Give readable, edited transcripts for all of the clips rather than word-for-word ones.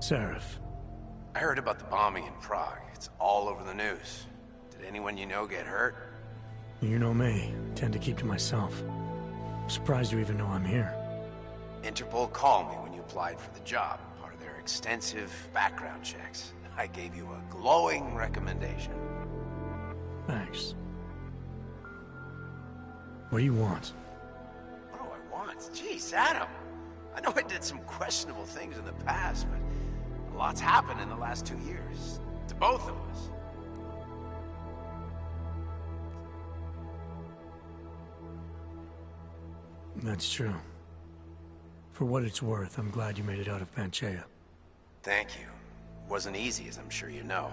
Seraph. I heard about the bombing in Prague. It's all over the news. Did anyone you know get hurt? You know me. Tend to keep to myself. I'm surprised you even know I'm here. Interpol called me when you applied for the job, part of their extensive background checks. I gave you a glowing recommendation. Thanks. What do you want? What do I want? Jeez, Adam. I know I did some questionable things in the past, but a lot's happened in the last 2 years. To both of us. That's true. For what it's worth, I'm glad you made it out of Panchaea. Thank you. It wasn't easy, as I'm sure you know.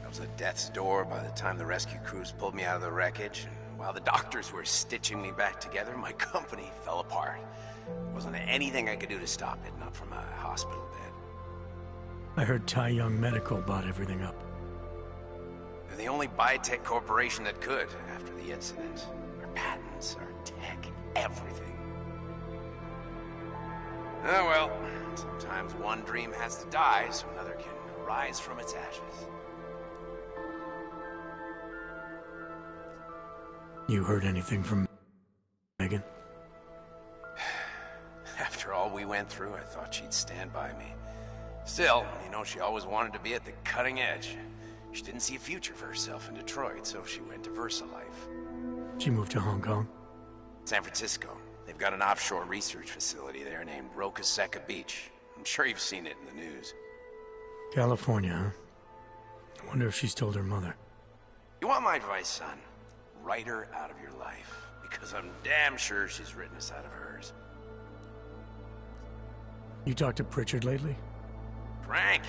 I was at death's door by the time the rescue crews pulled me out of the wreckage, and while the doctors were stitching me back together, my company fell apart. There wasn't anything I could do to stop it, not from a hospital bed. I heard Tai Young Medical bought everything up. They're the only biotech corporation that could, after the incident. Our patents, our tech, everything. Oh well, sometimes one dream has to die so another can rise from its ashes. You heard anything from Megan? After all we went through, I thought she'd stand by me. Still, you know, she always wanted to be at the cutting edge. She didn't see a future for herself in Detroit, so she went to VersaLife. She moved to Hong Kong? San Francisco. They've got an offshore research facility there named Roca Seca Beach. I'm sure you've seen it in the news. California, huh? I wonder if she's told her mother. You want my advice, son? Write her out of your life. Because I'm damn sure she's written us out of hers. You talked to Pritchard lately? Frank!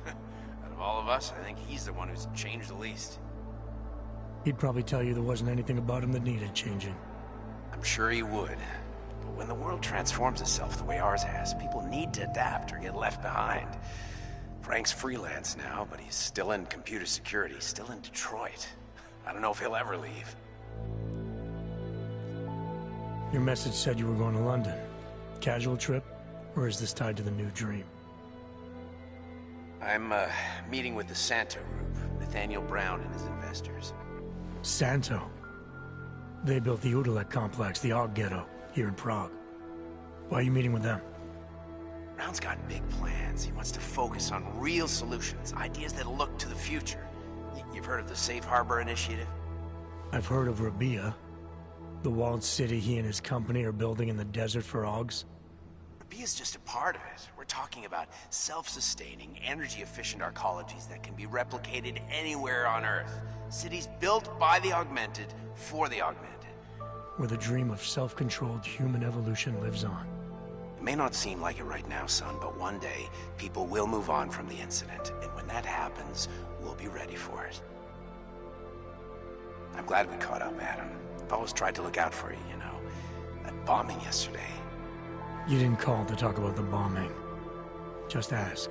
Out of all of us, I think he's the one who's changed the least. He'd probably tell you there wasn't anything about him that needed changing. I'm sure he would. But when the world transforms itself the way ours has, people need to adapt or get left behind. Frank's freelance now, but he's still in computer security, still in Detroit. I don't know if he'll ever leave. Your message said you were going to London. Casual trip? Or is this tied to the new dream? I'm, meeting with the Santo Group, Nathaniel Brown and his investors. Santo? They built the Udalek complex, the Og Ghetto, here in Prague. Why are you meeting with them? Brown's got big plans. He wants to focus on real solutions, ideas that look to the future. You've heard of the Safe Harbor Initiative? I've heard of Rabia, the walled city he and his company are building in the desert for Augs. Rabia's just a part of it. We're talking about self-sustaining, energy-efficient arcologies that can be replicated anywhere on Earth. Cities built by the augmented, for the augmented. Where the dream of self-controlled human evolution lives on. It may not seem like it right now, son, but one day, people will move on from the incident, and when that happens, we'll be ready for it. I'm glad we caught up, Adam. I've always tried to look out for you, you know. That bombing yesterday. You didn't call to talk about the bombing. Just ask.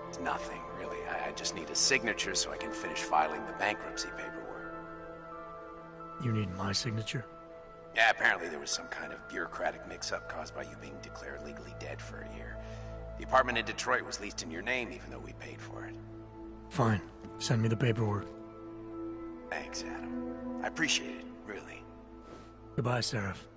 It's nothing, really. I just need a signature so I can finish filing the bankruptcy paperwork. You need my signature? Yeah, apparently there was some kind of bureaucratic mix-up caused by you being declared legally dead for a year. The apartment in Detroit was leased in your name even though we paid for it. Fine. Send me the paperwork. Thanks, Adam. I appreciate it, really. Goodbye, Seraph.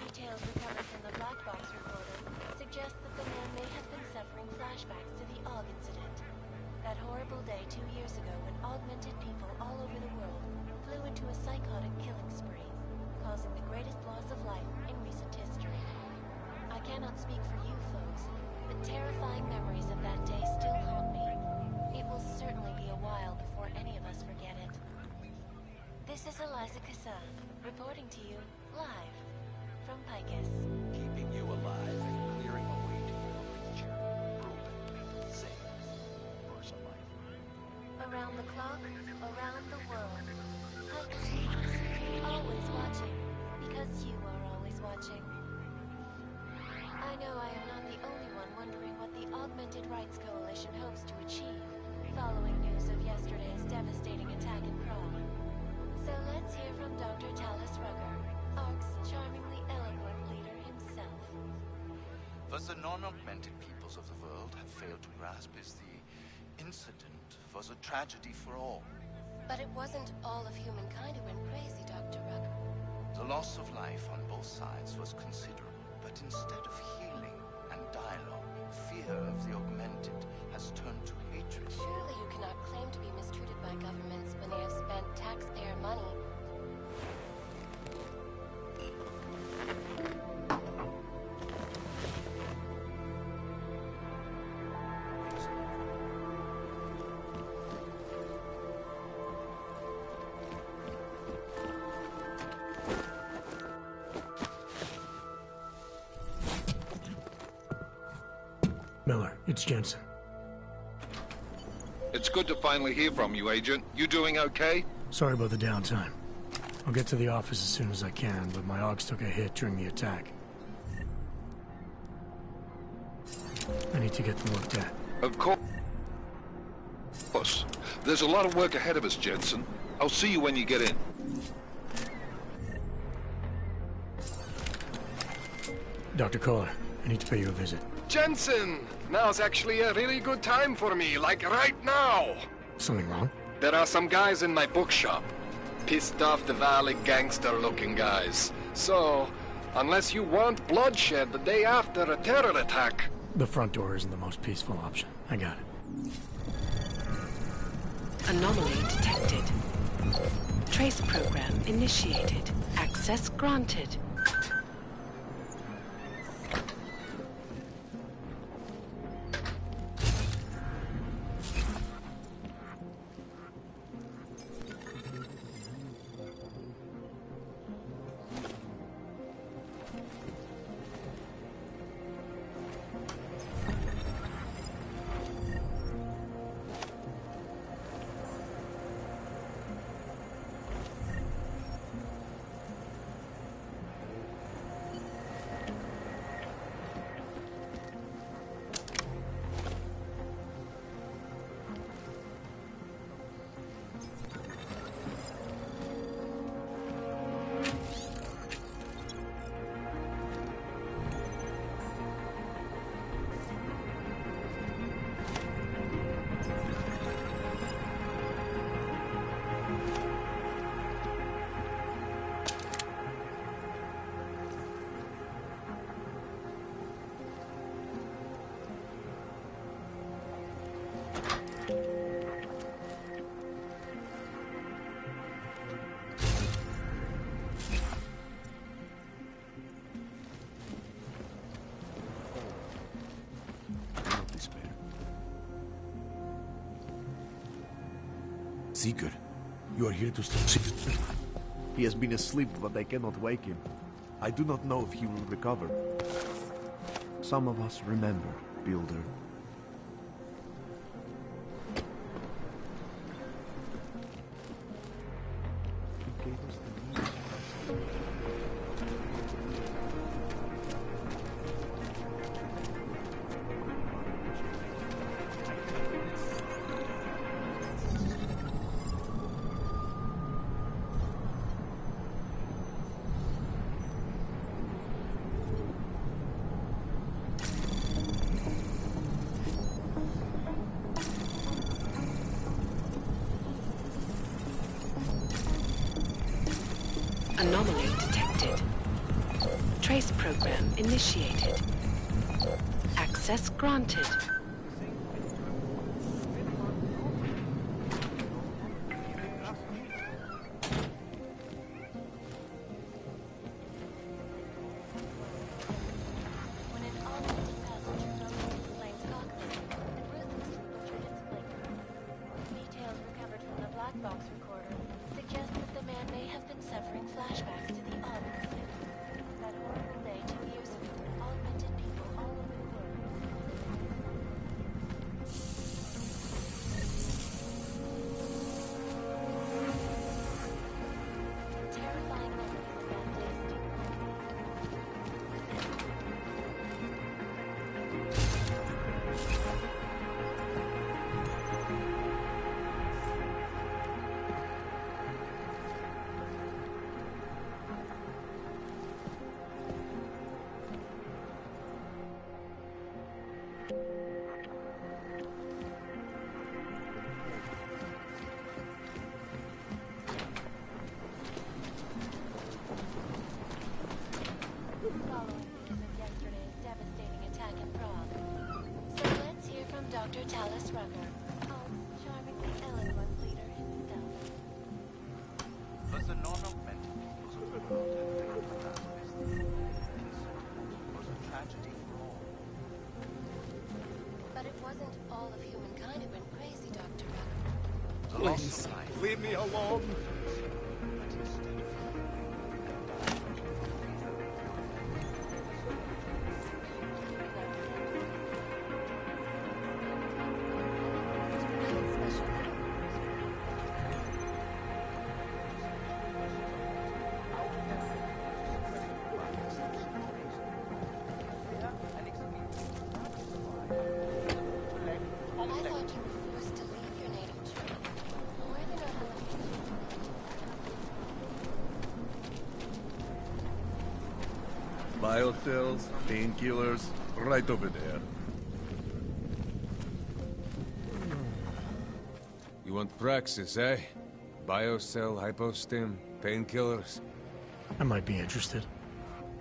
Details recovered from the black box recorder suggest that the man may have been suffering flashbacks to the Og incident. That horrible day 2 years ago when augmented people all over the world flew into a psychotic killing spree, causing the greatest loss of life in recent history. I cannot speak for you folks, but terrifying memories of that day still haunt me. It will certainly be a while before any of us forget it. This is Eliza Kassan, reporting to you live from Picus. Keeping you alive and clearing a way to your future. Proven. Safe. VersaLife. Around the clock, around the world. Picus News. Always watching, because you are always watching. I know I am not the only one wondering what the Augmented Rights Coalition hopes to achieve. following news of yesterday's devastating attack in Prague. So let's hear from Dr. Talis Rugger, ARC's charmingly eloquent leader himself. What the non-augmented peoples of the world have failed to grasp is the incident was a tragedy for all. But it wasn't all of humankind who went crazy, Dr. Rugger. The loss of life on both sides was considerable, but instead of healing and dialogue, fear of the augmented has turned to hatred. Surely you cannot claim to be mistreated by governments when they have spent taxpayer money. Miller, it's Jensen. It's good to finally hear from you, Agent. You doing okay? Sorry about the downtime. I'll get to the office as soon as I can, but my AUGs took a hit during the attack. I need to get them looked at. Of course. There's a lot of work ahead of us, Jensen. I'll see you when you get in. Dr. Kohler, I need to pay you a visit. Jensen! Now's actually a really good time for me, like right now! Something wrong? There are some guys in my bookshop. Pissed off the Valley gangster-looking guys. So, unless you want bloodshed the day after a terror attack... The front door isn't the most peaceful option. I got it. Anomaly detected. Trace program initiated. Access granted. Seeker, you are here to stop. He has been asleep, but I cannot wake him. I do not know if he will recover. Some of us remember, Builder. He gave us the news. Anomaly detected. Trace program initiated. Access granted. When an augmented passenger broke into the plane's cockpit and ruthlessly butchered its flight. Details recovered from the black box recorder suggest that the man may have been suffering flashbacks to the AUG incident. That horrible day 2 years ago when augmented people all over the world. following news of yesterday's devastating attack in Prague. So let's hear from Dr. Talis Rucker, Hulk's charmingly eloquent leader himself. But the non-augmented peoples of the world had failed to grasp this. It was a tragedy for all. But it wasn't all of humankind who went crazy, Dr. Rucker. The loss of life. Leave me alone! But instead of I thought you were forced to leave your native tree. Where did our Biocells, painkillers, right over there. You want praxis, eh? Biocell, hypostim, painkillers. I might be interested.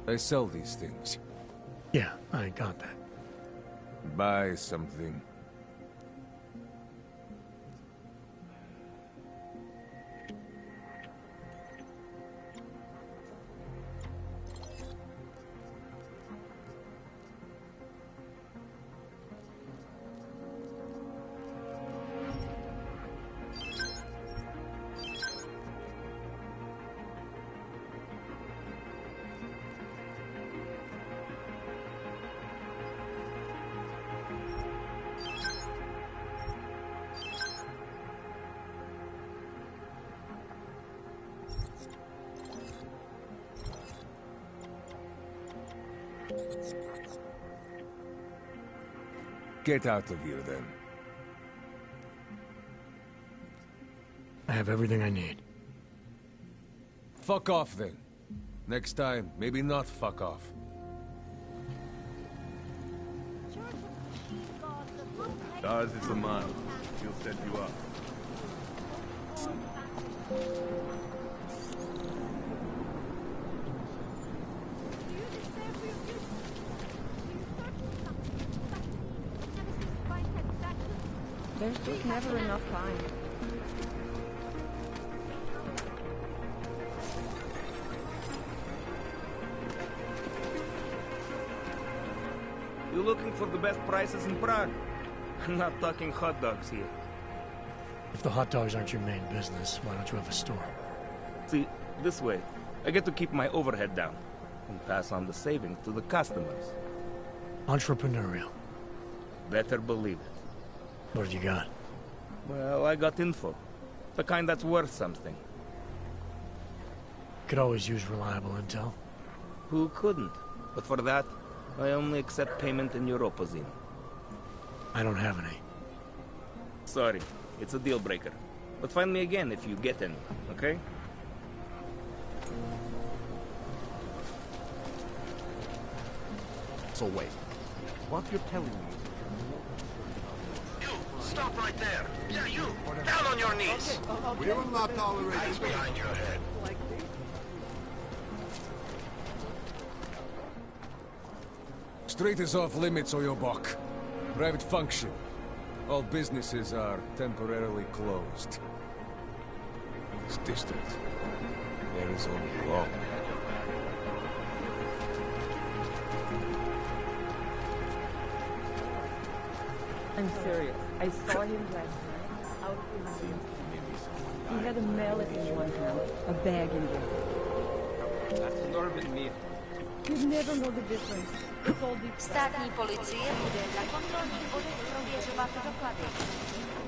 I sell these things. Yeah, I got that. Buy something. Get out of here, then. I have everything I need. Fuck off, then. Next time, maybe not fuck off. Daz is a man. He'll set you up. There's just never enough time. You looking for the best prices in Prague? I'm not talking hot dogs here. If the hot dogs aren't your main business, why don't you have a store? See, this way, I get to keep my overhead down and pass on the savings to the customers. Entrepreneurial. Better believe it. What have you got? Well, I got info. The kind that's worth something. Could always use reliable intel. Who couldn't? But for that, I only accept payment in Europozine. I don't have any. Sorry, it's a deal breaker. But find me again if you get any, okay? So wait, what you're telling me? You! Stop right there! Yeah, you! Down on your knees! We will not tolerate Hands this. behind your head. Street is off limits, Oyobok. Private function. All businesses are temporarily closed. This district, there is only law. I'm serious. I saw him last night out in the field. He had a mallet in one hand, a bag in the other. That's Norman meal. You'd never know the difference. It's all the Státní policie bude na kontrolních bodech prověřovat doklady.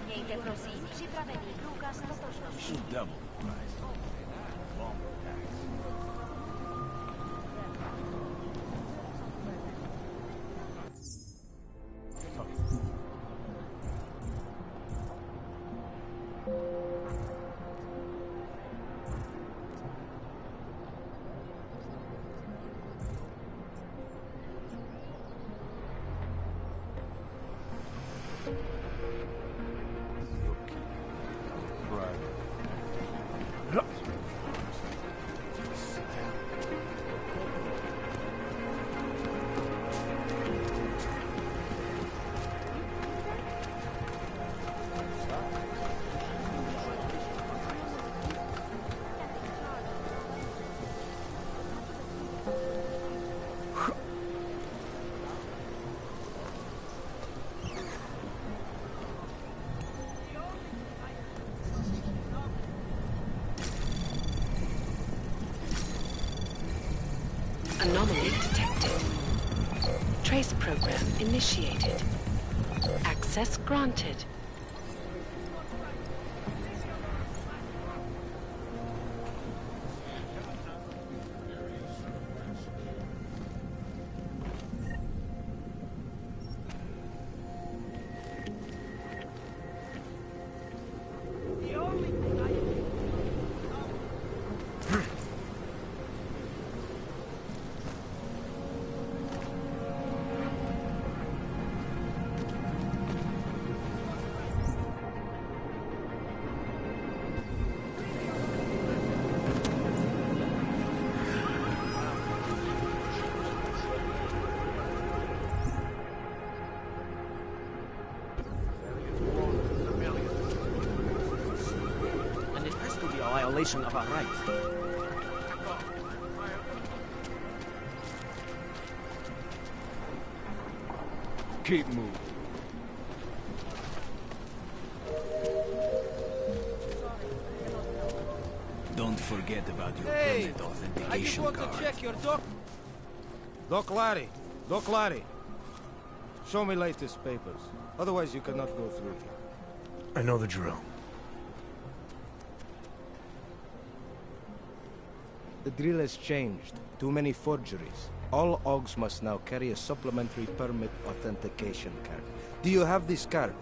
Mějte prosím připravený průkaz totožnosti. Anomaly detected. Trace program initiated. Access granted. Violation of our rights. Keep moving. Don't forget about your Hey, permit I just authentication want card. to check your Doc Larry. Doc Larry. Show me latest papers. Otherwise you cannot go through here. I know the drill. The drill has changed. Too many forgeries. All OGs must now carry a supplementary permit authentication card. Do you have this card?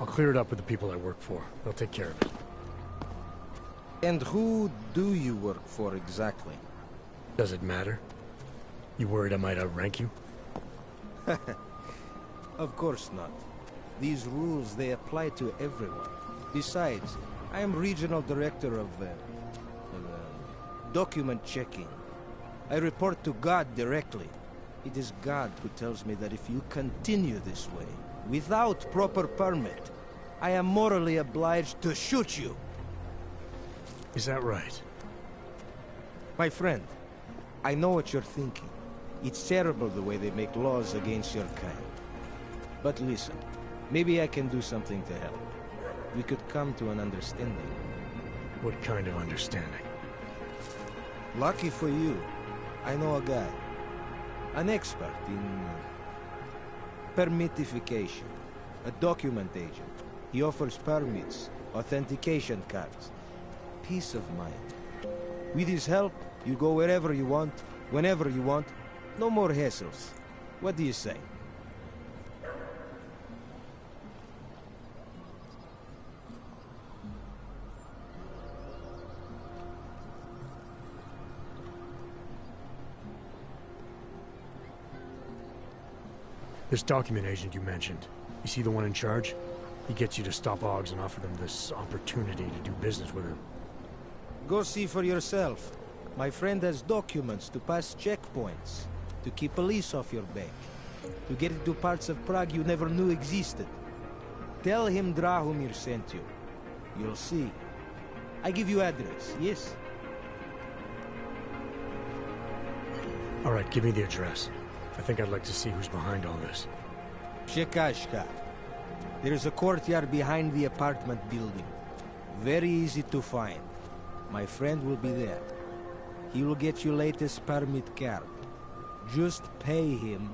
I'll clear it up with the people I work for. They'll take care of it. And who do you work for exactly? Does it matter? You worried I might outrank you? Of course not. These rules, they apply to everyone. Besides, I am regional director of document checking. I report to God directly. It is God who tells me that if you continue this way, without proper permit, I am morally obliged to shoot you. Is that right? My friend, I know what you're thinking. It's terrible the way they make laws against your kind. But listen, maybe I can do something to help. We could come to an understanding. What kind of understanding? Lucky for you, I know a guy. An expert in permitification. A document agent. He offers permits, authentication cards. Peace of mind. With his help, you go wherever you want, whenever you want. No more hassles. What do you say? This document agent you mentioned, you see the one in charge? He gets you to stop OGs and offer them this opportunity to do business with him. Go see for yourself. My friend has documents to pass checkpoints, to keep police off your back, to get into parts of Prague you never knew existed. Tell him Drahomir sent you. You'll see. I give you address, yes? All right, give me the address. I think I'd like to see who's behind all this. Shekashka. There is a courtyard behind the apartment building. Very easy to find. My friend will be there. He will get you latest permit card. Just pay him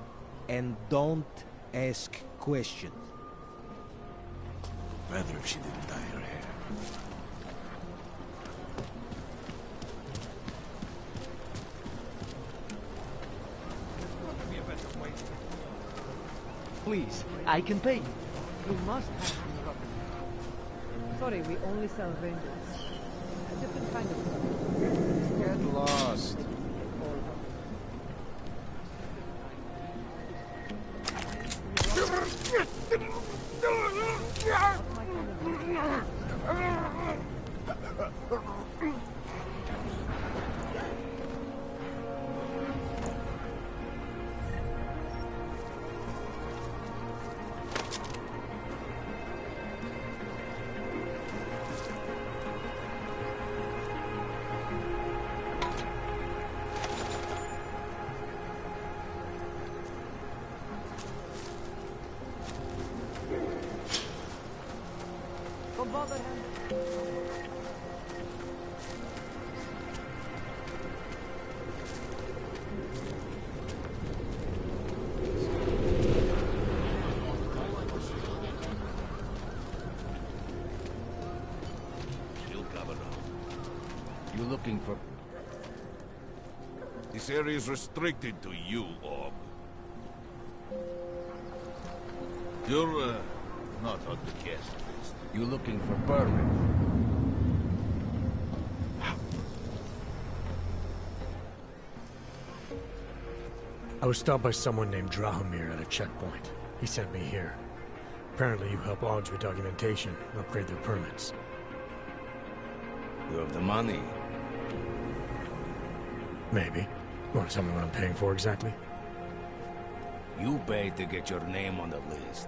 and don't ask questions. Rather if she didn't dye her hair. Please, I can pay you. We must have Sorry, we only sell rangers. A different kind of stuff. Get lost. Don't bother him. You looking for... This area is restricted to you, Og. You're, not on the guest list. You looking for permit? I was stopped by someone named Drahomir at a checkpoint. He sent me here. Apparently you help Augs with documentation and upgrade their permits. You have the money. Maybe. Want to tell me what I'm paying for exactly? You pay to get your name on the list.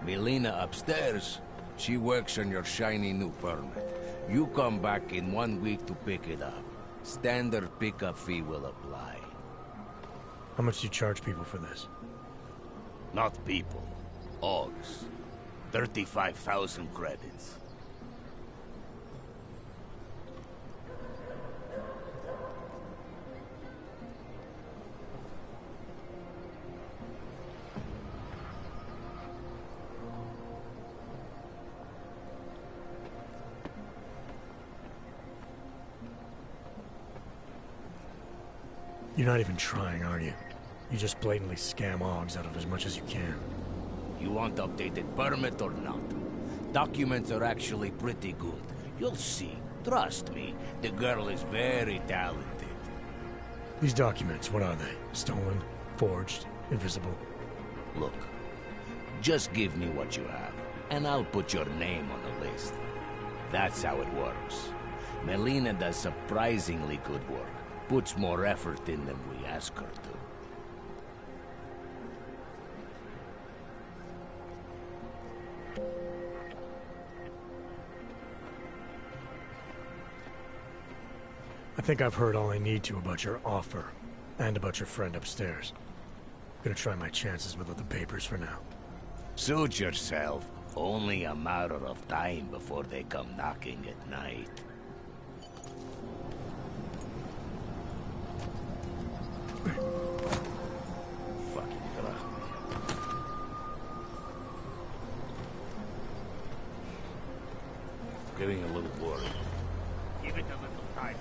Melina upstairs, she works on your shiny new permit. You come back in 1 week to pick it up. Standard pickup fee will apply. How much do you charge people for this? Not people. Augs. 35,000 credits. You're not even trying, are you? You just blatantly scam Augs out of as much as you can. You want updated permit or not? Documents are actually pretty good. You'll see. Trust me, the girl is very talented. These documents, what are they? Stolen? Forged? Invisible? Look, just give me what you have, and I'll put your name on the list. That's how it works. Melina does surprisingly good work. Puts more effort in than we ask her to. I think I've heard all I need to about your offer, and about your friend upstairs. I'm gonna try my chances without the papers for now. Suit yourself. Only a matter of time before they come knocking at night. Fucking getting a little worried. Give it a little time.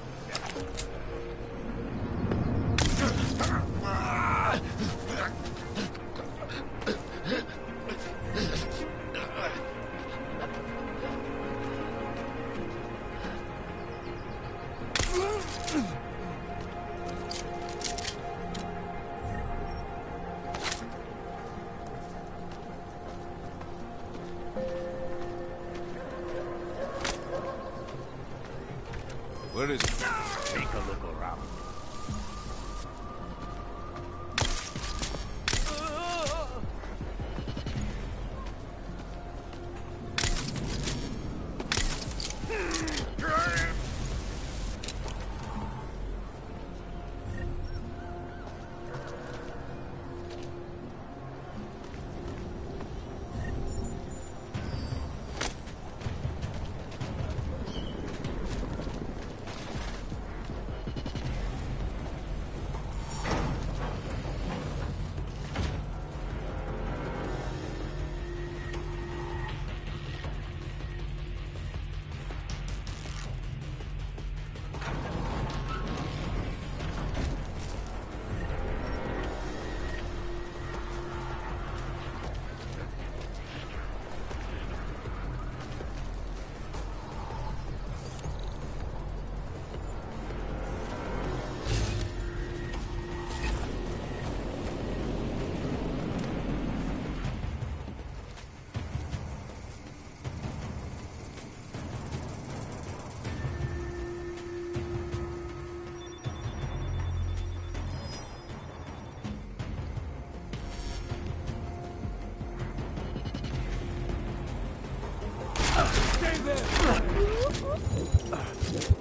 Where is it? Take a look around.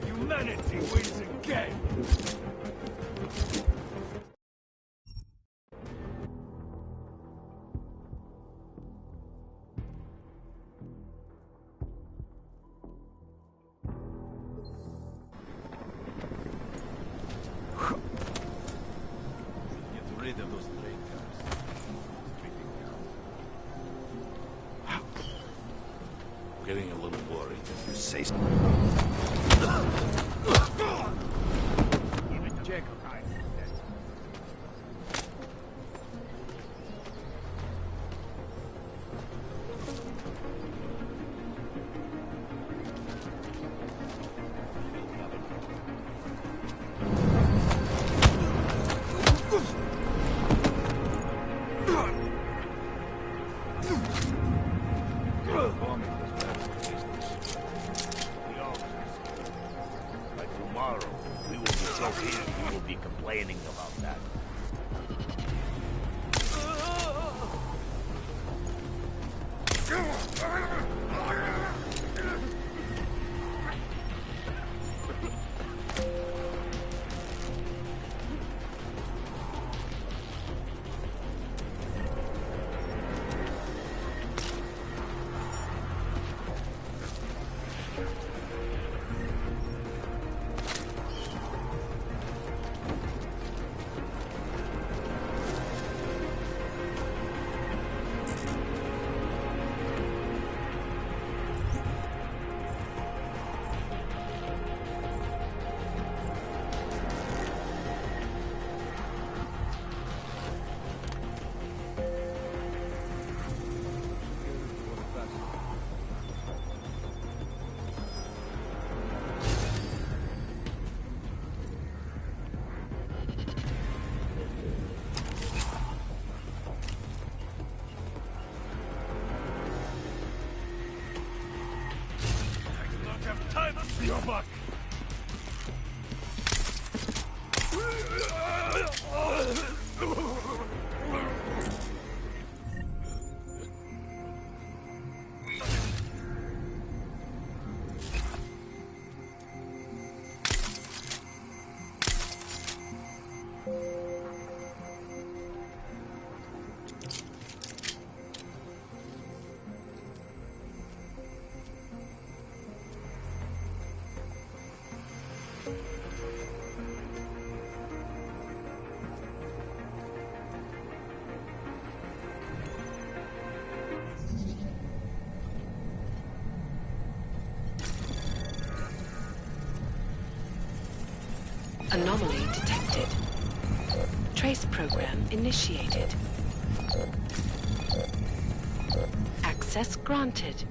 Humanity wins again! getting a little worried. You say so. Your buck. Anomaly detected. Trace program initiated. Access granted.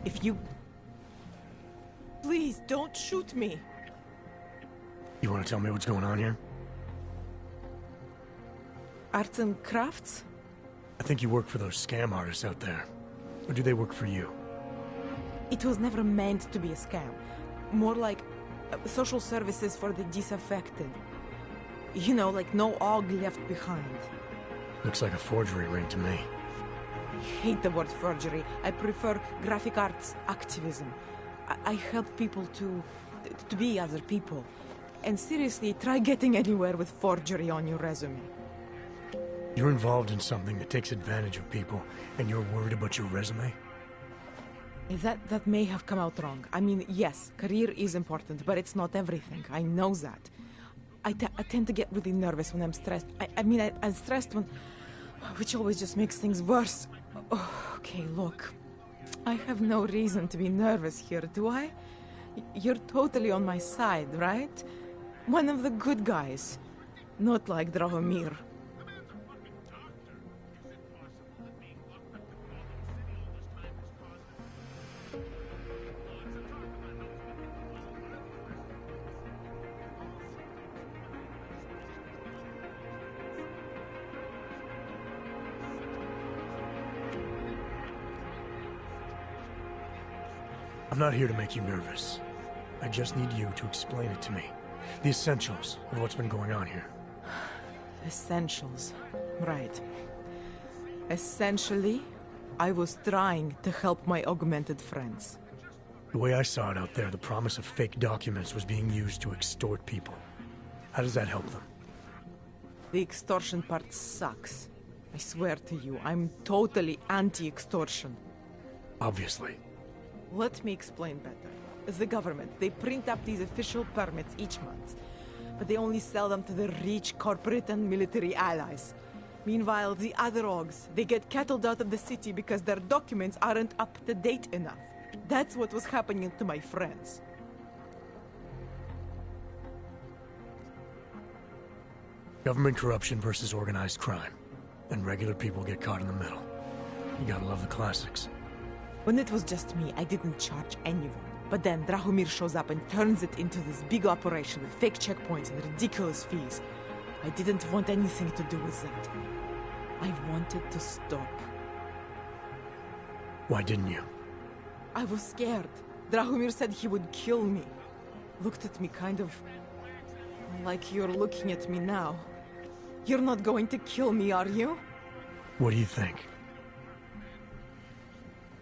If you... Please, don't shoot me. You want to tell me what's going on here? Arts and crafts? I think you work for those scam artists out there. Or do they work for you? It was never meant to be a scam. More like social services for the disaffected. You know, like no Og left behind. Looks like a forgery ring to me. I hate the word forgery. I prefer graphic arts activism. I help people to be other people. And seriously, try getting anywhere with forgery on your resume. You're involved in something that takes advantage of people, and you're worried about your resume? That may have come out wrong. I mean, yes, career is important, but it's not everything. I know that. I tend to get really nervous when I'm stressed. I'm stressed when... which always just makes things worse. Oh, okay, look. I have no reason to be nervous here, do I? You're totally on my side, right? One of the good guys. Not like Drahomir. I'm not here to make you nervous. I just need you to explain it to me. The essentials of what's been going on here. Essentials. Right. Essentially, I was trying to help my augmented friends. The way I saw it out there, the promise of fake documents was being used to extort people. How does that help them? The extortion part sucks. I swear to you, I'm totally anti-extortion. Obviously. Let me explain better. The government, they print up these official permits each month, but they only sell them to the rich corporate and military allies. Meanwhile, the other orgs, they get cattled out of the city because their documents aren't up to date enough. That's what was happening to my friends. Government corruption versus organized crime. And regular people get caught in the middle. You gotta love the classics. When it was just me, I didn't charge anyone. But then Drahomir shows up and turns it into this big operation with fake checkpoints and ridiculous fees. I didn't want anything to do with that. I wanted to stop. Why didn't you? I was scared. Drahomir said he would kill me. Looked at me kind of like you're looking at me now. You're not going to kill me, are you? What do you think?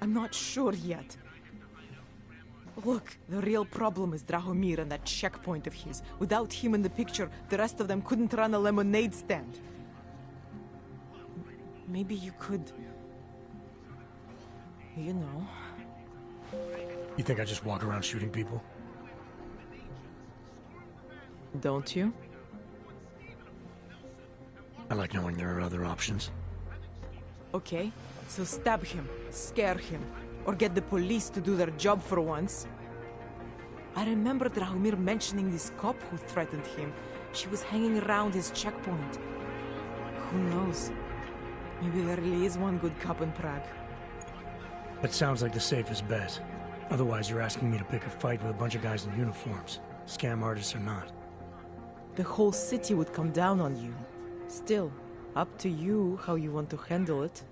I'm not sure yet. Look, the real problem is Drahomir and that checkpoint of his. Without him in the picture, the rest of them couldn't run a lemonade stand. Maybe you could... You know... You think I just walk around shooting people? Don't you? I like knowing there are other options. Okay, so stab him, scare him, or get the police to do their job for once. I remember Drahomir mentioning this cop who threatened him. She was hanging around his checkpoint. Who knows? Maybe there really is one good cop in Prague. That sounds like the safest bet. Otherwise, you're asking me to pick a fight with a bunch of guys in uniforms. Scam artists or not. The whole city would come down on you. Still, up to you how you want to handle it.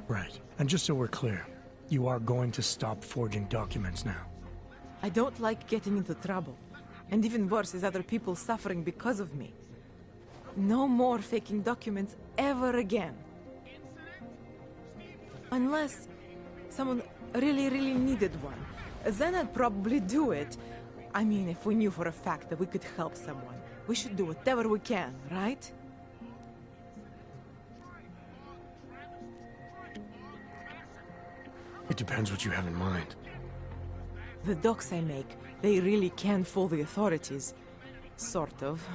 Right. And just so we're clear, you are going to stop forging documents now. I don't like getting into trouble. And even worse is other people suffering because of me. No more faking documents ever again. Unless someone really needed one. Then I'd probably do it. I mean, if we knew for a fact that we could help someone. We should do whatever we can, right? It depends what you have in mind. The docs I make, they really can fool the authorities. Sort of.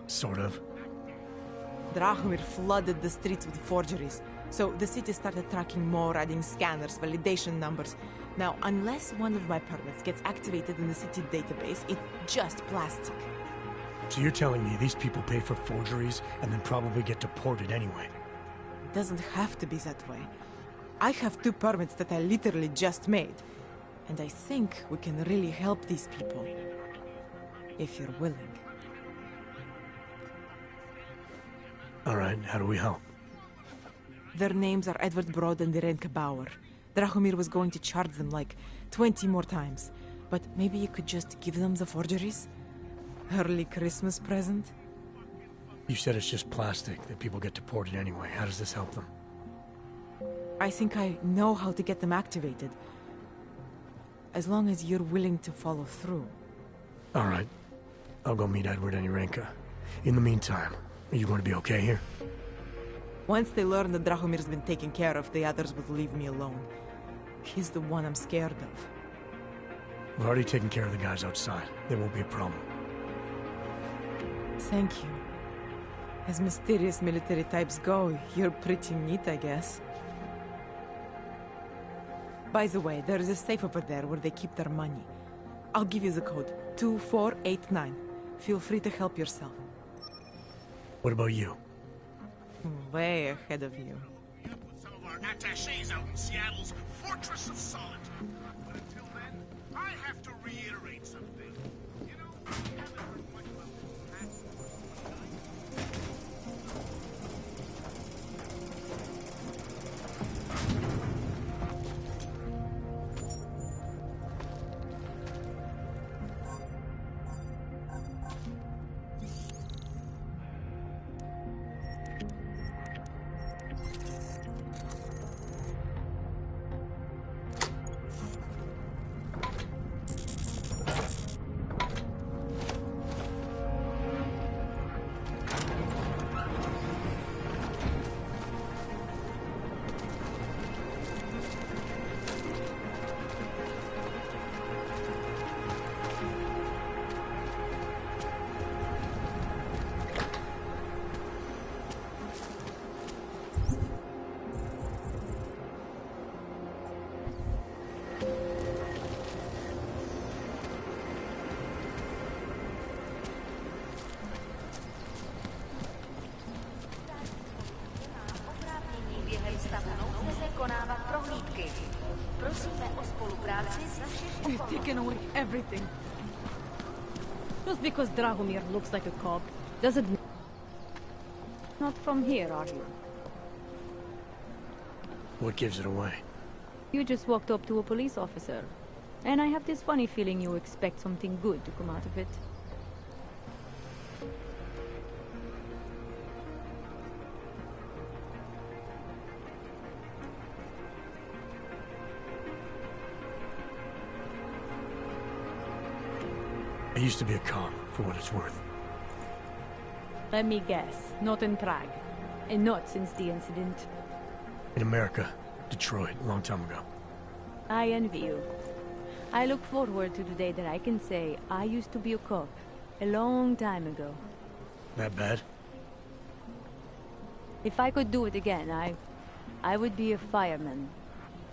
Sort of? Drahomir flooded the streets with forgeries. So the city started tracking more, adding scanners, validation numbers. Now, unless one of my permits gets activated in the city database, it's just plastic. So you're telling me these people pay for forgeries and then probably get deported anyway? It doesn't have to be that way. I have 2 permits that I literally just made. And I think we can really help these people. If you're willing. Alright, how do we help? Their names are Edward Broad and Irenka Bauer. Drahomir was going to charge them like 20 more times. But maybe you could just give them the forgeries? Early Christmas present? You said it's just plastic, that people get deported anyway. How does this help them? I think I know how to get them activated. As long as you're willing to follow through. Alright. I'll go meet Edward and Irenka. In the meantime, are you going to be okay here? Once they learn that Drahomir's been taken care of, the others would leave me alone. He's the one I'm scared of. We've already taken care of the guys outside. There won't be a problem. Thank you. As mysterious military types go, you're pretty neat, I guess. By the way, there is a safe over there where they keep their money. I'll give you the code. 2489. Feel free to help yourself. What about you? Way ahead of you. Some of our attachés out in Seattle's Fortress of Solitude. But until then, I have to reiterate something. You know, we haven't heard much about this. stavu nouze se konávat prohlídky. Prosíme o spolupráci za všech We've taken away everything. Just because Drahomir looks like a cop doesn't mean... Not from here, are you? What gives it away? You just walked up to a police officer. And I have this funny feeling you expect something good to come out of it. I used to be a cop, for what it's worth. Let me guess, not in Prague. And not since the incident. In America. Detroit, a long time ago. I envy you. I look forward to the day that I can say I used to be a cop. A long time ago. That bad? If I could do it again, I would be a fireman.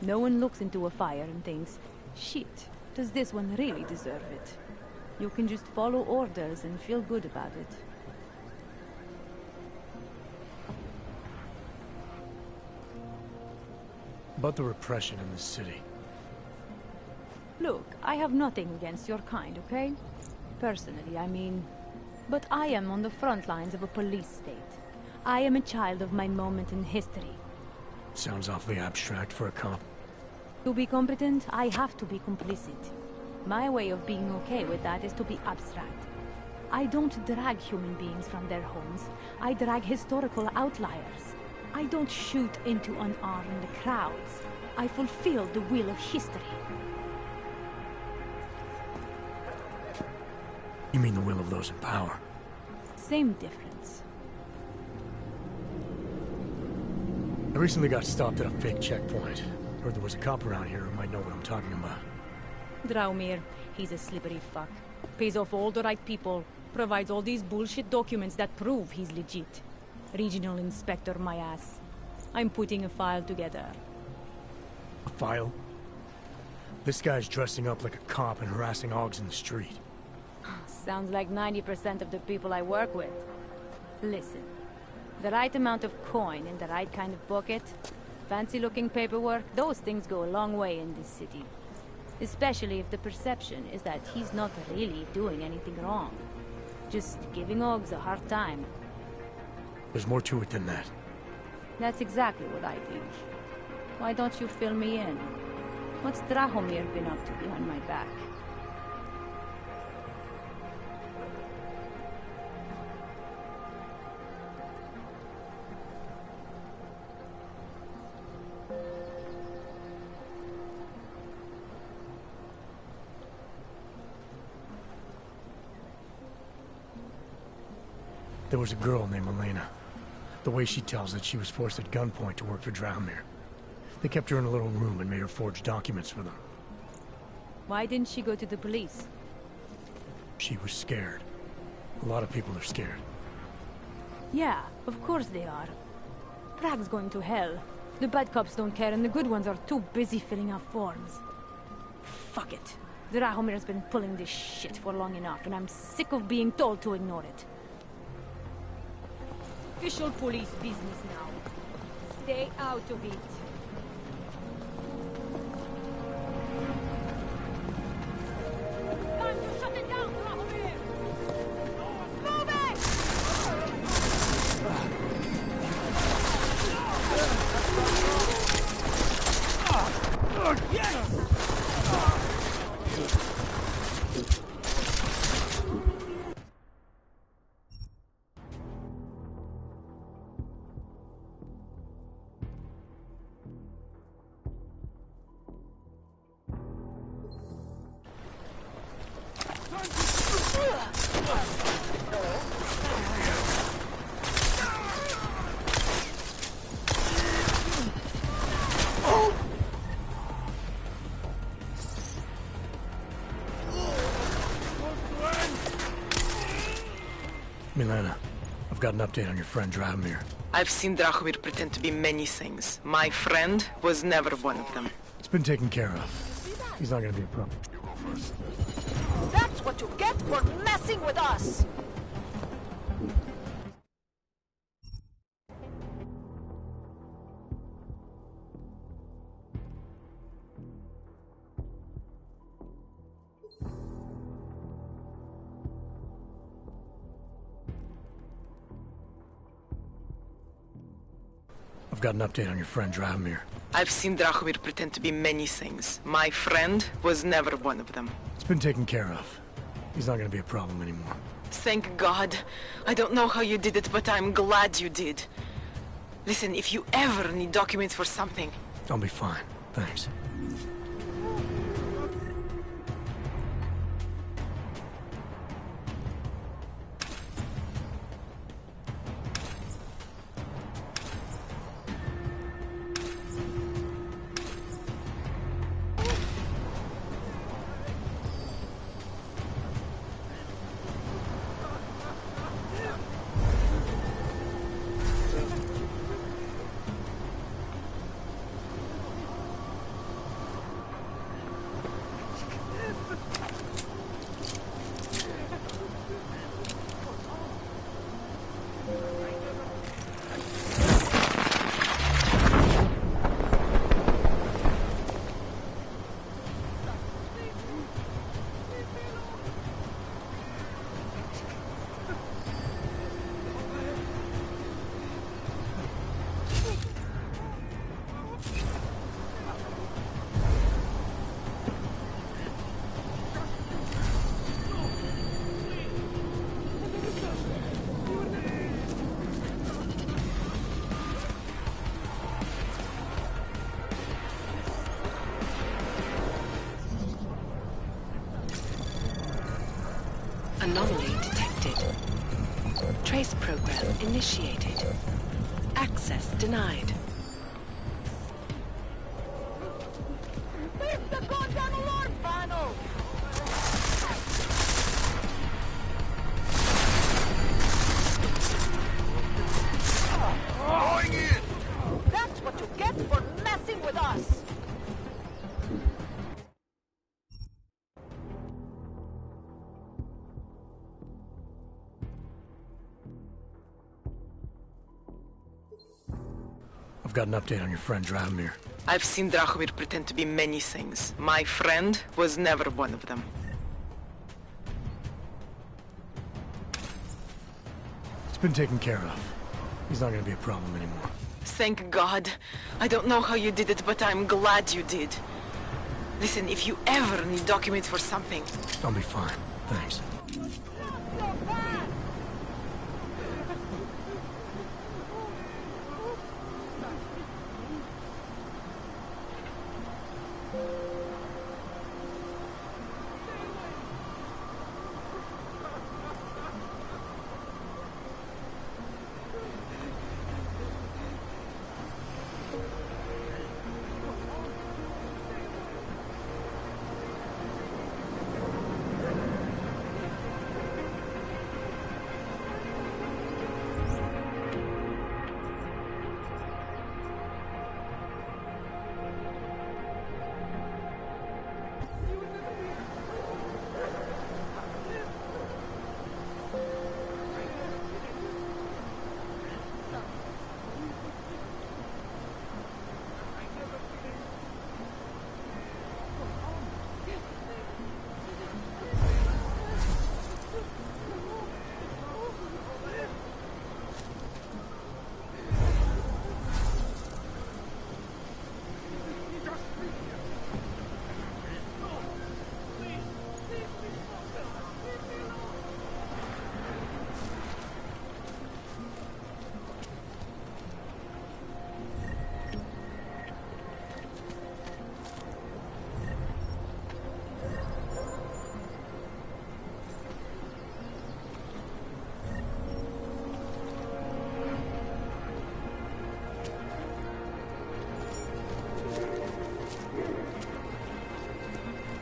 No one looks into a fire and thinks, shit, does this one really deserve it? You can just follow orders and feel good about it. About the repression in this city. Look, I have nothing against your kind, okay? Personally, I mean. But I am on the front lines of a police state. I am a child of my moment in history. Sounds awfully abstract for a cop. To be competent, I have to be complicit. My way of being okay with that is to be abstract. I don't drag human beings from their homes. I drag historical outliers. I don't shoot into unarmed crowds. I fulfill the will of history. You mean the will of those in power? Same difference. I recently got stopped at a fake checkpoint. Heard there was a cop around here who might know what I'm talking about. Drahomir, he's a slippery fuck. Pays off all the right people. Provides all these bullshit documents that prove he's legit. Regional inspector, my ass. I'm putting a file together. A file? This guy's dressing up like a cop and harassing hogs in the street. Sounds like 90% of the people I work with. Listen, the right amount of coin in the right kind of pocket, fancy-looking paperwork, those things go a long way in this city. Especially if the perception is that he's not really doing anything wrong. Just giving hogs a hard time. There's more to it than that. That's exactly what I think. Why don't you fill me in? What's Drahomir been up to behind my back? There was a girl named Elena. The way she tells it, she was forced at gunpoint to work for Drahomir. They kept her in a little room and made her forge documents for them. Why didn't she go to the police? She was scared. A lot of people are scared. Yeah, of course they are. Prague's going to hell. The bad cops don't care and the good ones are too busy filling out forms. Fuck it. Drahomir's been pulling this shit for long enough and I'm sick of being told to ignore it. Official police business now. Stay out of it. Time to shut it down, Drahomir! Move it! Yes! Milena, I've got an update on your friend Drahomir. I've seen Drahomir pretend to be many things. My friend was never one of them. It's been taken care of. He's not gonna be a problem. You go first. That's what you get for messing with us! I've got an update on your friend Drahomir. I've seen Drahomir pretend to be many things. My friend was never one of them. It's been taken care of. He's not gonna be a problem anymore. Thank God. I don't know how you did it, but I'm glad you did. Listen, if you ever need documents for something... I'll be fine. Thanks. Anomaly detected. Trace program initiated. Access denied. Hit the goddamn alarm panel! Going in! That's what you get for messing with us! I've got an update on your friend Drahomir. I've seen Drahomir pretend to be many things. My friend was never one of them. It's been taken care of. He's not gonna be a problem anymore. Thank God. I don't know how you did it, but I'm glad you did. Listen, if you ever need documents for something... I'll be fine. Thanks.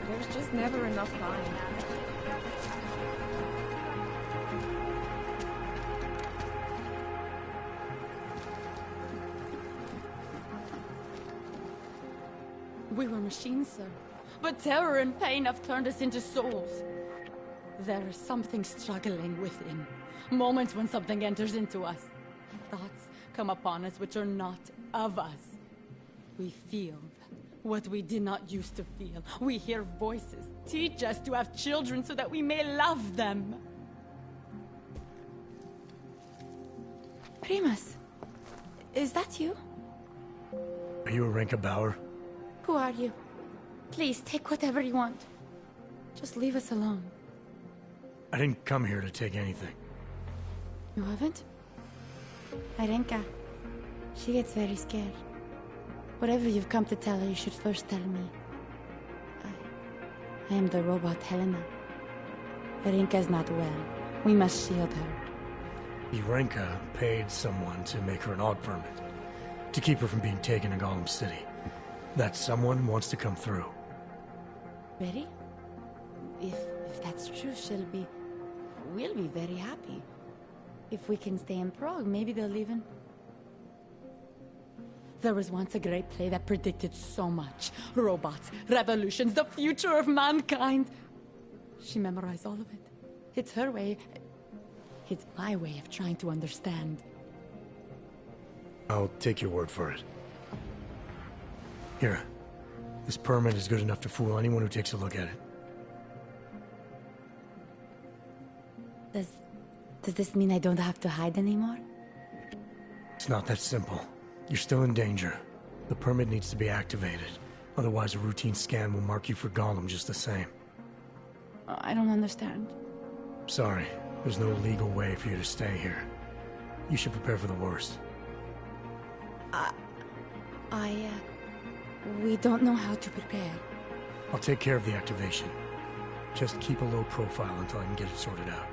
There's just never enough time. We were machines, sir. But terror and pain have turned us into souls. There is something struggling within. Moments when something enters into us. Thoughts come upon us which are not of us. We feel what we did not used to feel. We hear voices. Teach us to have children so that we may love them. Primus, is that you? you Renka Bauer? Who are you? Please, take whatever you want. Just leave us alone. I didn't come here to take anything. You haven't? Arenka. She gets very scared. Whatever you've come to tell her, you should first tell me. I am the robot Helena. Arenka's not well. We must shield her. Irenka paid someone to make her an AUG permit. To keep her from being taken to Gollum City. That someone wants to come through. Ready? If that's true, we'll be very happy. If we can stay in Prague, maybe they'll even... There was once a great play that predicted so much. Robots, revolutions, the future of mankind. She memorized all of it. It's her way. It's my way of trying to understand. I'll take your word for it. Here. This permit is good enough to fool anyone who takes a look at it. Does this mean I don't have to hide anymore? It's not that simple. You're still in danger. The permit needs to be activated. Otherwise, a routine scan will mark you for Gollum just the same. I don't understand. Sorry. There's no legal way for you to stay here. You should prepare for the worst. We don't know how to prepare. I'll take care of the activation. Just keep a low profile until I can get it sorted out.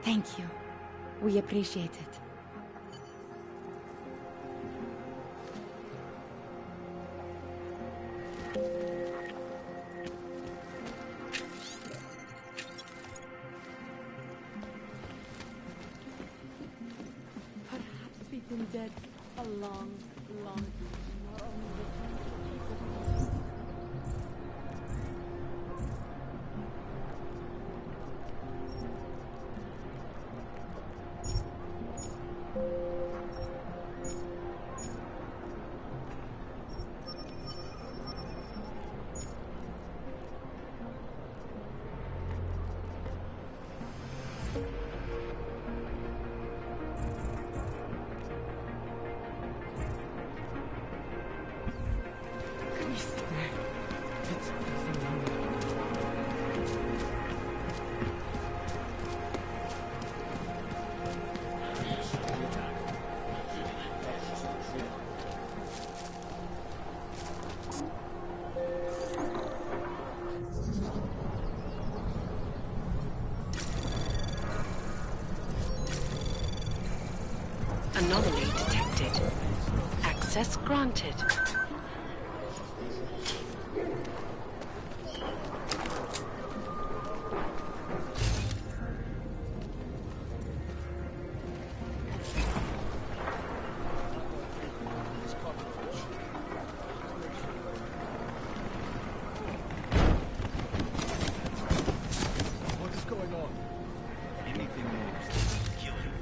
Thank you. We appreciate it. Perhaps we've been dead a long, long time. Anomaly detected. Access granted. What's going on? Anything moves, kill him.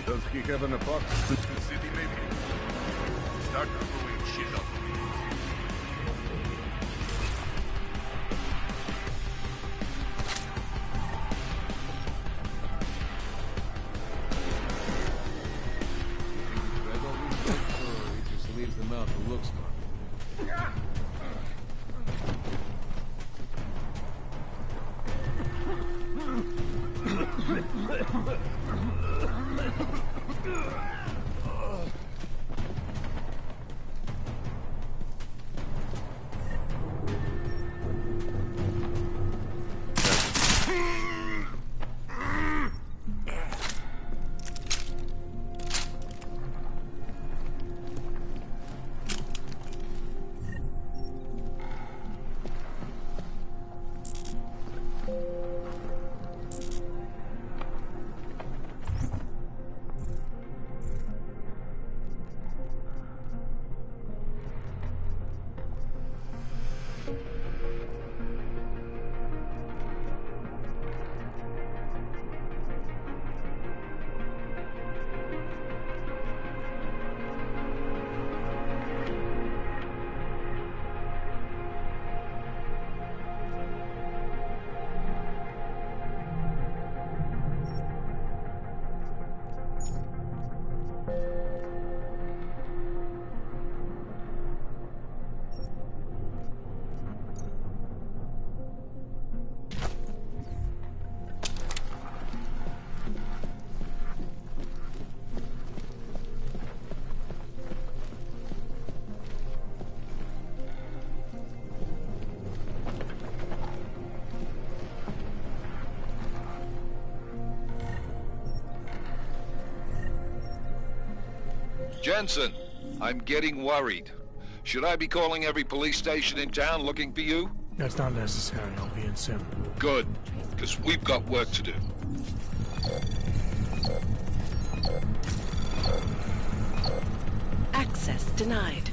Does he have an apartment in the city, maybe? Start throwing shit up. Grab all these books, or he just leaves them out for looks. Jensen, I'm getting worried. Should I be calling every police station in town looking for you? That's not necessary. I'll be in soon. Good, because we've got work to do. Access denied.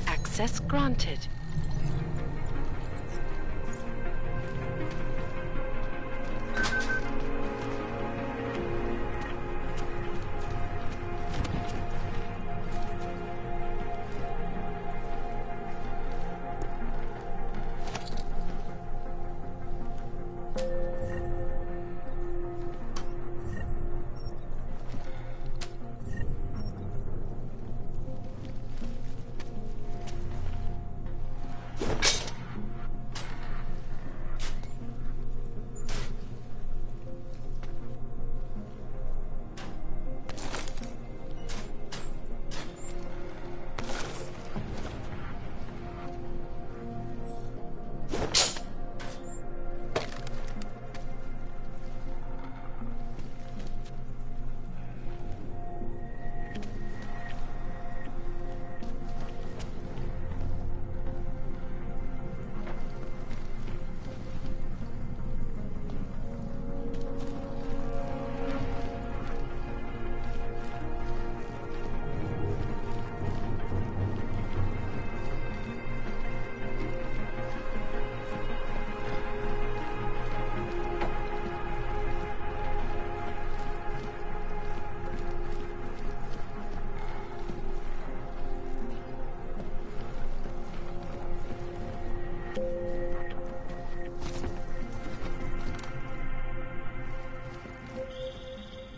Access granted.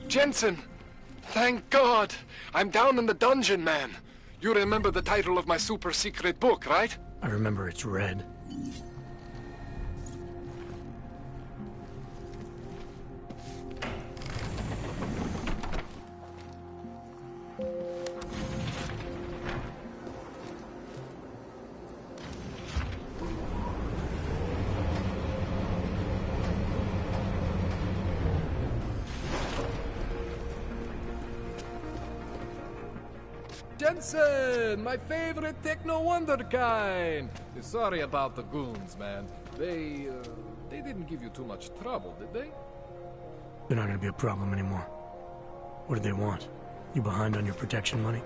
Jensen! Thank God! I'm down in the dungeon, man. You remember the title of my super secret book, right? I remember it's red. Jensen, my favorite techno wonderkind. Sorry about the goons, man. They didn't give you too much trouble, did they? They're not gonna be a problem anymore. What do they want? You behind on your protection money?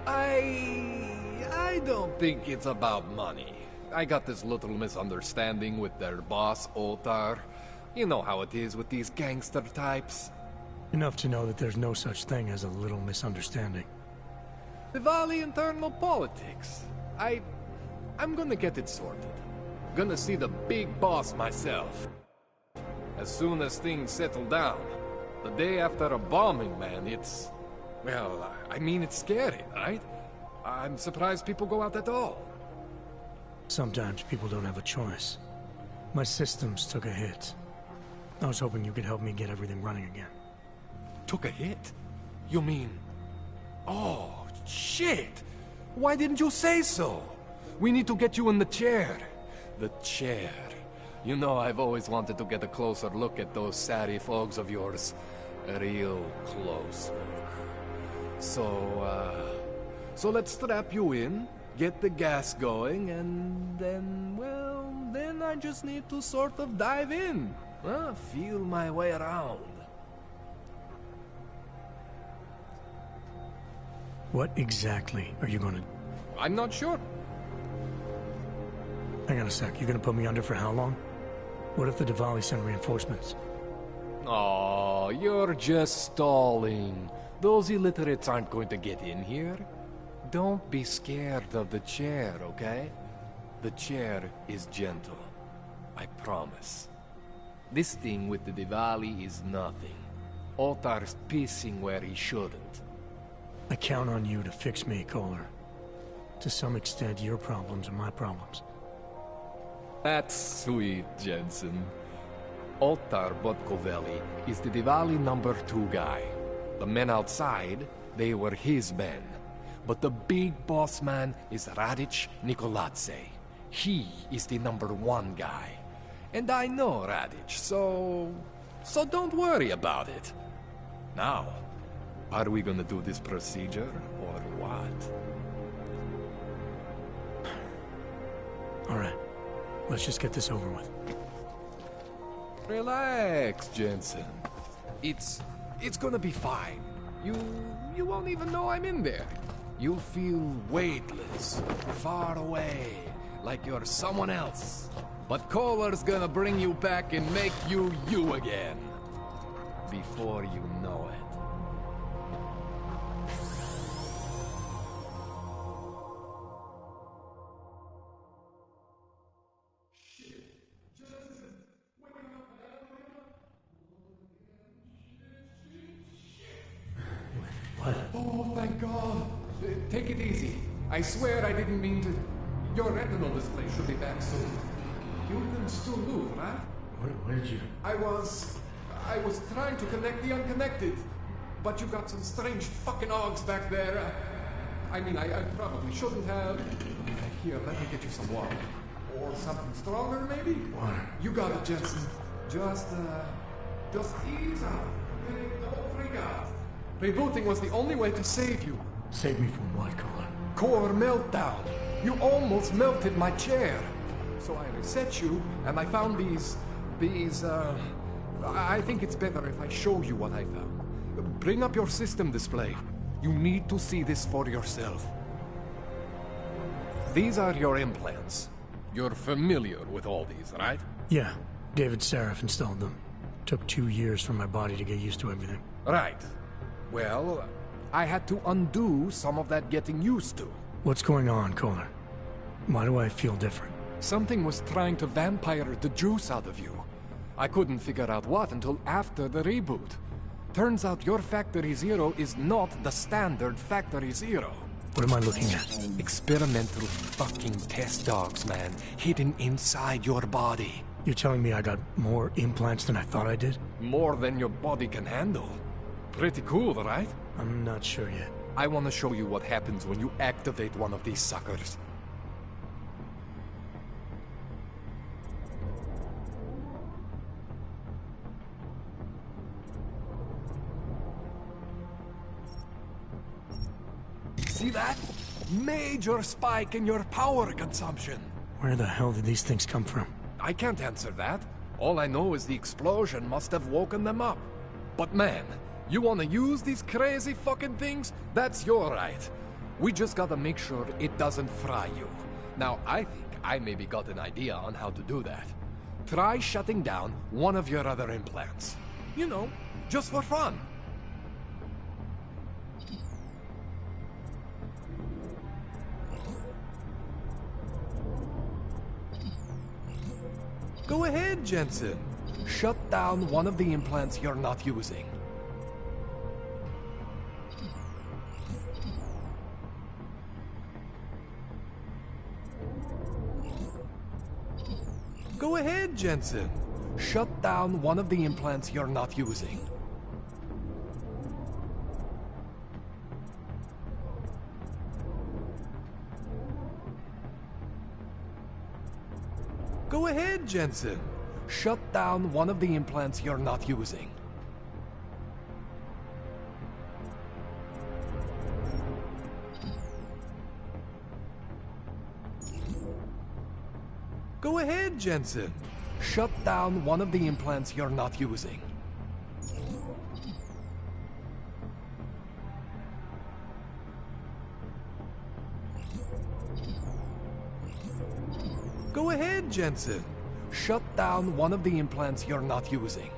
I don't think it's about money. I got this little misunderstanding with their boss, Otar. You know how it is with these gangster types. Enough to know that there's no such thing as a little misunderstanding. Diwali internal politics. I'm gonna get it sorted. Gonna see the big boss myself. As soon as things settle down. The day after a bombing, man, it's... Well, I mean, it's scary, right? I'm surprised people go out at all. Sometimes people don't have a choice. My systems took a hit. I was hoping you could help me get everything running again. Took a hit? You mean... Oh, shit! Why didn't you say so? We need to get you in the chair. The chair. You know, I've always wanted to get a closer look at those serif fogs of yours. A real close look. So let's strap you in, get the gas going, and then, well, then I just need to sort of dive in. Feel my way around. What exactly are you gonna... I'm not sure. Hang on a sec, you're gonna put me under for how long? What if the Diwali send reinforcements? Oh, you're just stalling. Those illiterates aren't going to get in here. Don't be scared of the chair, okay? The chair is gentle. I promise. This thing with the Diwali is nothing. Otar's pissing where he shouldn't. I count on you to fix me, Kohler. To some extent, your problems are my problems. That's sweet, Jensen. Otar Botkovelli is the Diwali #2 guy. The men outside, they were his men. But the big boss man is Radic Nikoladze. He is the #1 guy. And I know Radic, so don't worry about it. Now, are we gonna do this procedure, or what? All right. Let's just get this over with. Relax, Jensen. It's gonna be fine. You won't even know I'm in there. You'll feel weightless, far away, like you're someone else. But Kohler's gonna bring you back and make you you again. Before you know it. What? Oh, thank God. Take it easy. I swear I didn't mean to... Your retinal display should be back soon. You can still move, right? Where did you... I was trying to connect the unconnected. But you got some strange fucking ogs back there. I mean, I probably shouldn't have. Here, let me get you some water. Or something stronger, maybe? Water. You got it, Jensen. Just ease up. Don't freak out. Rebooting was the only way to save you. Save me from what, Kohler? Core meltdown. You almost melted my chair. So I reset you, and I found these... I think it's better if I show you what I found. Bring up your system display. You need to see this for yourself. These are your implants. You're familiar with all these, right? Yeah. David Seraph installed them. Took 2 years for my body to get used to everything. Right. Well, I had to undo some of that getting used to. What's going on, Kohler? Why do I feel different? Something was trying to vampire the juice out of you. I couldn't figure out what until after the reboot. Turns out your Factory Zero is not the standard Factory Zero. What am I looking at? Experimental fucking test dogs, man. Hidden inside your body. You're telling me I got more implants than I thought I did? More than your body can handle. Pretty cool, right? I'm not sure yet. I want to show you what happens when you activate one of these suckers. See that? Major spike in your power consumption. Where the hell did these things come from? I can't answer that. All I know is the explosion must have woken them up. But man, you want to use these crazy fucking things? That's your right. We just gotta make sure it doesn't fry you. Now, I think I maybe got an idea on how to do that. Try shutting down one of your other implants. You know, just for fun. Go ahead, Jensen. Shut down one of the implants you're not using. Go ahead, Jensen. Shut down one of the implants you're not using. Go ahead, Jensen. Shut down one of the implants you're not using. Go ahead, Jensen. Shut down one of the implants you're not using. Go ahead, Jensen. Shut down one of the implants you're not using.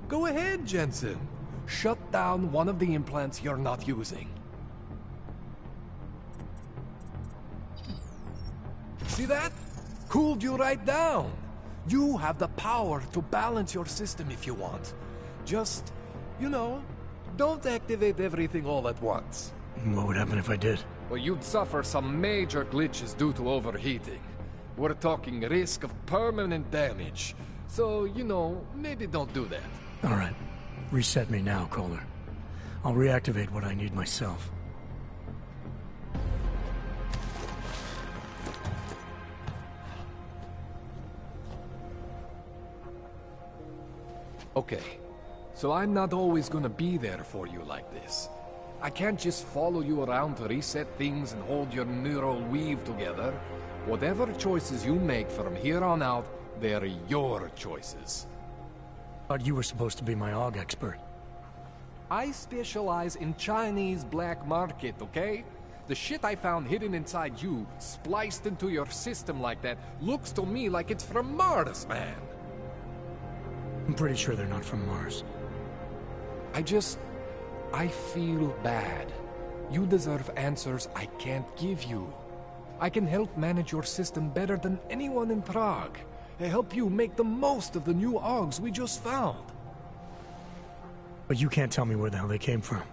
Go ahead, Jensen. Shut down one of the implants you're not using. See that? Cooled you right down. You have the power to balance your system if you want. Just, you know, don't activate everything all at once. What would happen if I did? Well, you'd suffer some major glitches due to overheating. We're talking risk of permanent damage. So, you know, maybe don't do that. All right. Reset me now, Kohler. I'll reactivate what I need myself. Okay. So I'm not always gonna be there for you like this. I can't just follow you around to reset things and hold your neural weave together. Whatever choices you make from here on out, they're your choices. Thought you were supposed to be my AUG expert. I specialize in Chinese black market, okay? The shit I found hidden inside you, spliced into your system like that, looks to me like it's from Mars, man. I'm pretty sure they're not from Mars. I feel bad. You deserve answers I can't give you. I can help manage your system better than anyone in Prague. I help you make the most of the new AUGs we just found. But you can't tell me where the hell they came from.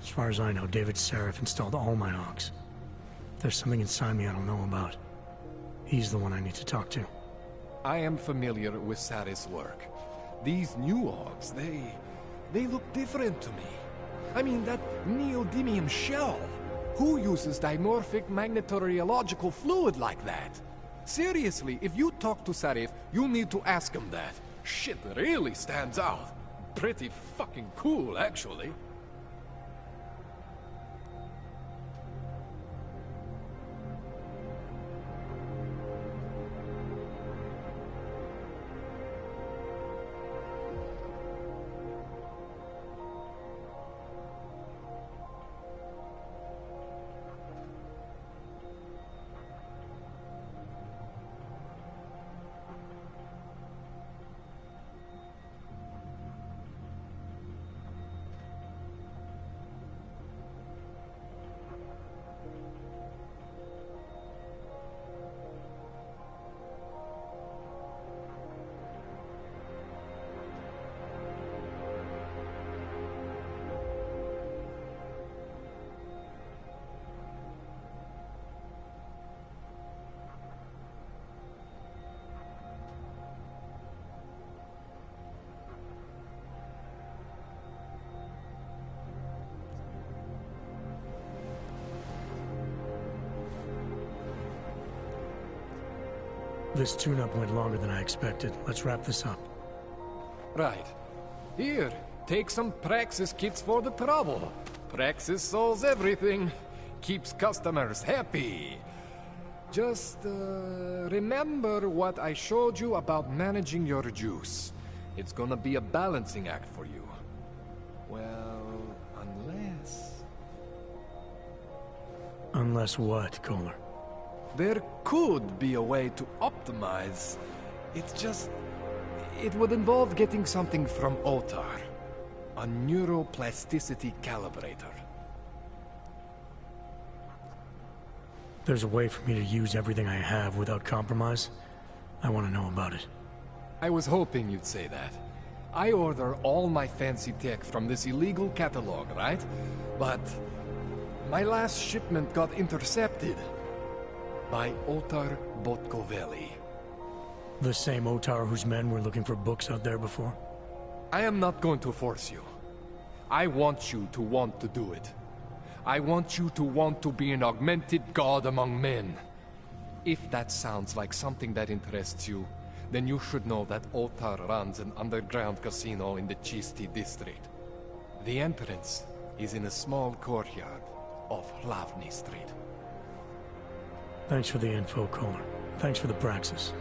As far as I know, David Seraph installed all my AUGs. There's something inside me I don't know about. He's the one I need to talk to. I am familiar with Sarah's work. These new AUGs, they look different to me. I mean, that neodymium shell. Who uses dimorphic magnetorheological fluid like that? Seriously, if you talk to Sarif, you need to ask him that. Shit really stands out. Pretty fucking cool, actually. This tune-up went longer than I expected. Let's wrap this up. Right. Here, take some Praxis kits for the trouble. Praxis solves everything. Keeps customers happy. Just, remember what I showed you about managing your juice. It's gonna be a balancing act for you. Well, unless... Unless what, Kohler? There could be a way to optimize. It's just... It would involve getting something from Otar. A neuroplasticity calibrator. There's a way for me to use everything I have without compromise? I want to know about it. I was hoping you'd say that. I order all my fancy tech from this illegal catalog, right? But my last shipment got intercepted by Otar Botkoveli. The same Otar whose men were looking for books out there before? I am not going to force you. I want you to want to do it. I want you to want to be an augmented god among men. If that sounds like something that interests you, then you should know that Otar runs an underground casino in the Chisti district. The entrance is in a small courtyard off Hlavny Street. Thanks for the info, Kohler. Thanks for the Praxis.